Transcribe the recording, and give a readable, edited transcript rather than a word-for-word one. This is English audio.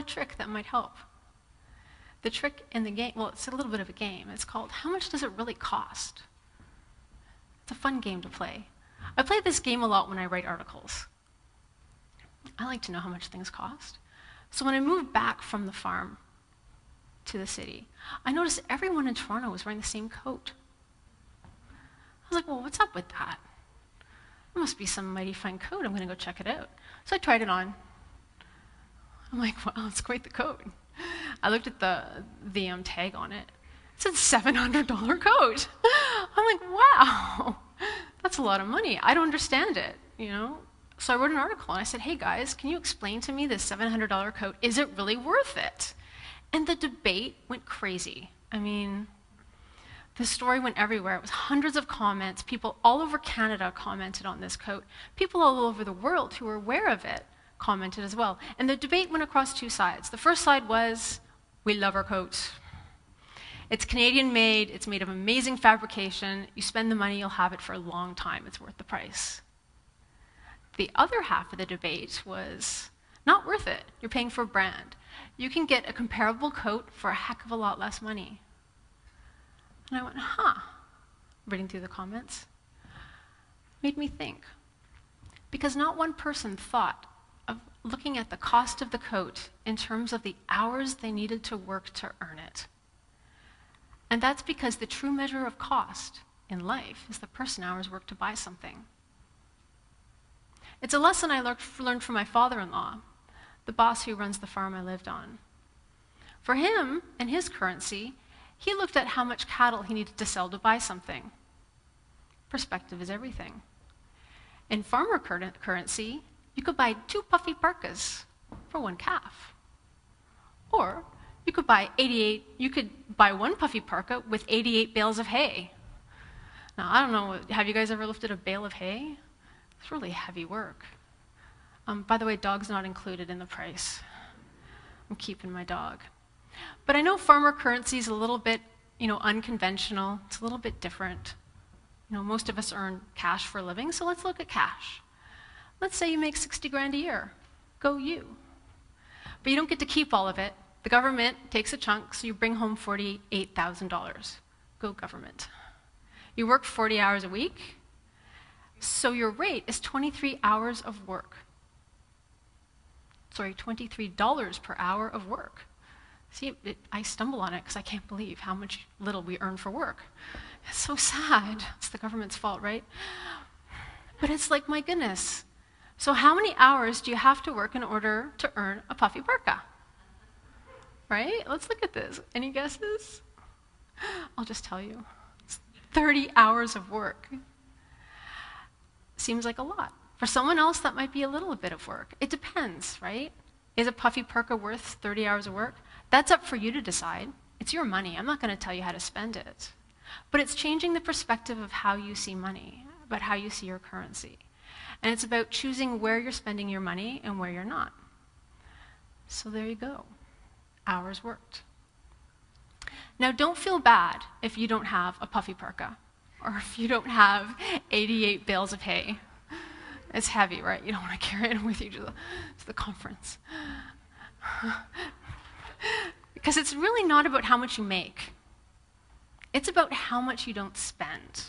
trick that might help. The trick in the game, well, it's a little bit of a game. It's called, how much does it really cost? It's a fun game to play. I play this game a lot when I write articles. I like to know how much things cost. So when I moved back from the farm to the city, I noticed everyone in Toronto was wearing the same coat. I was like, well, what's up with that? It must be some mighty fine coat. I'm going to go check it out. So I tried it on. I'm like, wow, it's quite the coat. I looked at the tag on it. It said $700 coat. I'm like, wow, that's a lot of money. I don't understand it, you know? So I wrote an article and I said, hey guys, can you explain to me this $700 coat? Is it really worth it? And the debate went crazy. I mean, the story went everywhere. It was hundreds of comments. People all over Canada commented on this coat. People all over the world who were aware of it commented as well. And the debate went across two sides. The first side was, we love our coats. It's Canadian made, it's made of amazing fabrication. You spend the money, you'll have it for a long time. It's worth the price. The other half of the debate was, not worth it. You're paying for a brand. You can get a comparable coat for a heck of a lot less money. And I went, reading through the comments. Made me think. Because not one person thought of looking at the cost of the coat in terms of the hours they needed to work to earn it. And that's because the true measure of cost in life is the person-hours worked to buy something. It's a lesson I learned from my father-in-law, the boss who runs the farm I lived on. For him and his currency, he looked at how much cattle he needed to sell to buy something. Perspective is everything. In farmer currency, you could buy 2 puffy parkas for 1 calf. Or you could buy 1 puffy parka with 88 bales of hay. Now, I don't know, have you guys ever lifted a bale of hay? It's really heavy work. By the way, dog's not included in the price. I'm keeping my dog. But I know farmer currency is a little bit, unconventional. It's a little bit different. Most of us earn cash for a living, so let's look at cash. Let's say you make 60 grand a year. Go you. But you don't get to keep all of it. The government takes a chunk, so you bring home $48,000. Go government. You work 40 hours a week, so your rate is 23 hours of work. Sorry, $23 per hour of work. See, I stumble on it because I can't believe how little we earn for work. It's so sad. It's the government's fault, right? But it's like, my goodness. So how many hours do you have to work in order to earn a puffy parka? Right? Let's look at this. Any guesses? I'll just tell you. It's 30 hours of work. Seems like a lot. For someone else, that might be a little bit of work. It depends, right? Is a puffy parka worth 30 hours of work? That's up for you to decide. It's your money. I'm not going to tell you how to spend it. But it's changing the perspective of how you see money, about how you see your currency. And it's about choosing where you're spending your money and where you're not. So there you go. Hours worked. Now, don't feel bad if you don't have a puffy parka or if you don't have 88 bales of hay. It's heavy, right? You don't want to carry it with you to the conference. Because it's really not about how much you make. It's about how much you don't spend.